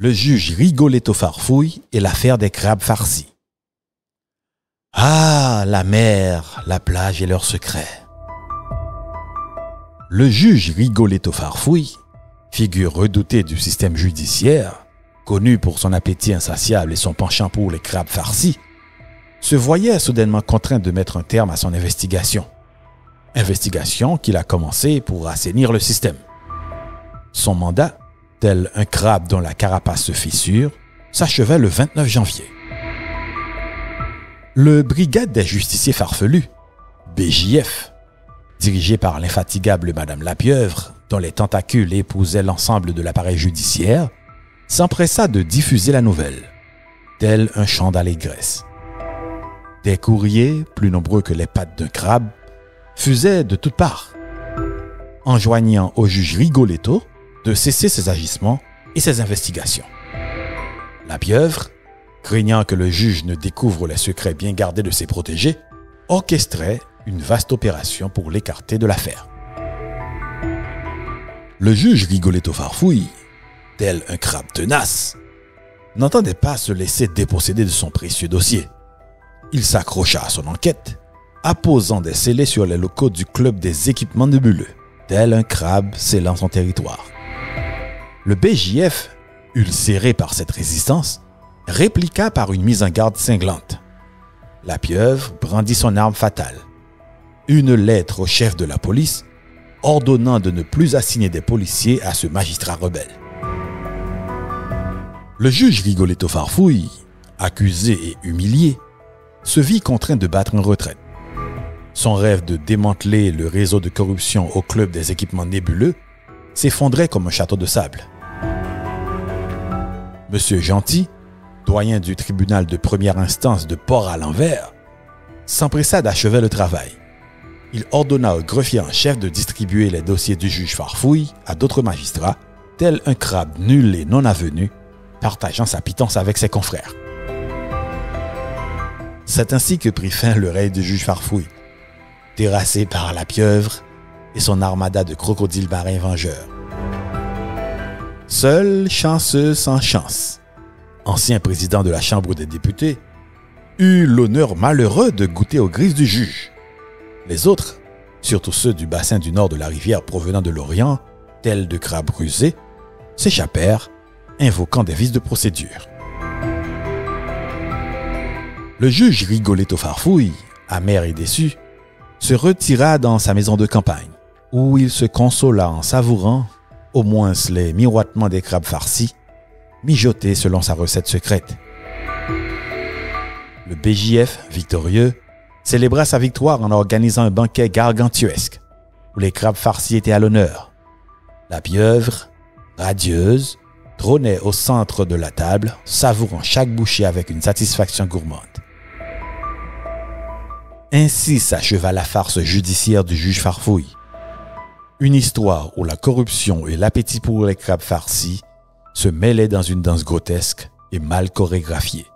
Le juge Rigoletto Farfouille et l'affaire des crabes farcis. Ah, la mer, la plage et leurs secrets. Le juge Rigoletto Farfouille, figure redoutée du système judiciaire, connu pour son appétit insatiable et son penchant pour les crabes farcis, se voyait soudainement contraint de mettre un terme à son investigation. Investigation qu'il a commencée pour assainir le système. Son mandat, tel un crabe dont la carapace se fissure, s'achevait le 29 janvier. Le Brigade des justiciers farfelus, BJF, dirigé par l'infatigable Madame Lapieuvre, dont les tentacules épousaient l'ensemble de l'appareil judiciaire, s'empressa de diffuser la nouvelle, tel un chant d'allégresse. Des courriers, plus nombreux que les pattes d'un crabe, fusaient de toutes parts, enjoignant au juge Rigoletto de cesser ses agissements et ses investigations. Lapieuvre, craignant que le juge ne découvre les secrets bien gardés de ses protégés, orchestrait une vaste opération pour l'écarter de l'affaire. Le juge Rigoletto Farfouille, tel un crabe tenace, n'entendait pas se laisser déposséder de son précieux dossier. Il s'accrocha à son enquête, apposant des scellés sur les locaux du club des équipements nébuleux, tel un crabe scellant son territoire. Le BJF, ulcéré par cette résistance, répliqua par une mise en garde cinglante. Lapieuvre brandit son arme fatale. Une lettre au chef de la police ordonnant de ne plus assigner des policiers à ce magistrat rebelle. Le juge Rigoletto Farfouille, accusé et humilié, se vit contraint de battre en retraite. Son rêve de démanteler le réseau de corruption au club des équipements nébuleux s'effondrait comme un château de sable. Monsieur Gentil, doyen du tribunal de première instance de Port-à-l'Envers, s'empressa d'achever le travail. Il ordonna au greffier en chef de distribuer les dossiers du juge Farfouille à d'autres magistrats, tel un crabe nul et non avenu, partageant sa pitance avec ses confrères. C'est ainsi que prit fin le règne du juge Farfouille, terrassé par Lapieuvre et son armada de crocodiles marins vengeurs. Seul Chanceux sans chance, ancien président de la Chambre des députés, eut l'honneur malheureux de goûter aux grises du juge. Les autres, surtout ceux du bassin du nord de la rivière provenant de l'Orient, tels de crabes rusés, s'échappèrent, invoquant des vices de procédure. Le juge Rigoletto Farfouille, amer et déçu, se retira dans sa maison de campagne, où il se consola en savourant au moins les miroitements des crabes farcis, mijotés selon sa recette secrète. Le BJF, victorieux, célébra sa victoire en organisant un banquet gargantuesque, où les crabes farcis étaient à l'honneur. La pieuvre, radieuse, trônait au centre de la table, savourant chaque bouchée avec une satisfaction gourmande. Ainsi s'acheva la farce judiciaire du juge Farfouille. Une histoire où la corruption et l'appétit pour les crabes farcis se mêlaient dans une danse grotesque et mal chorégraphiée.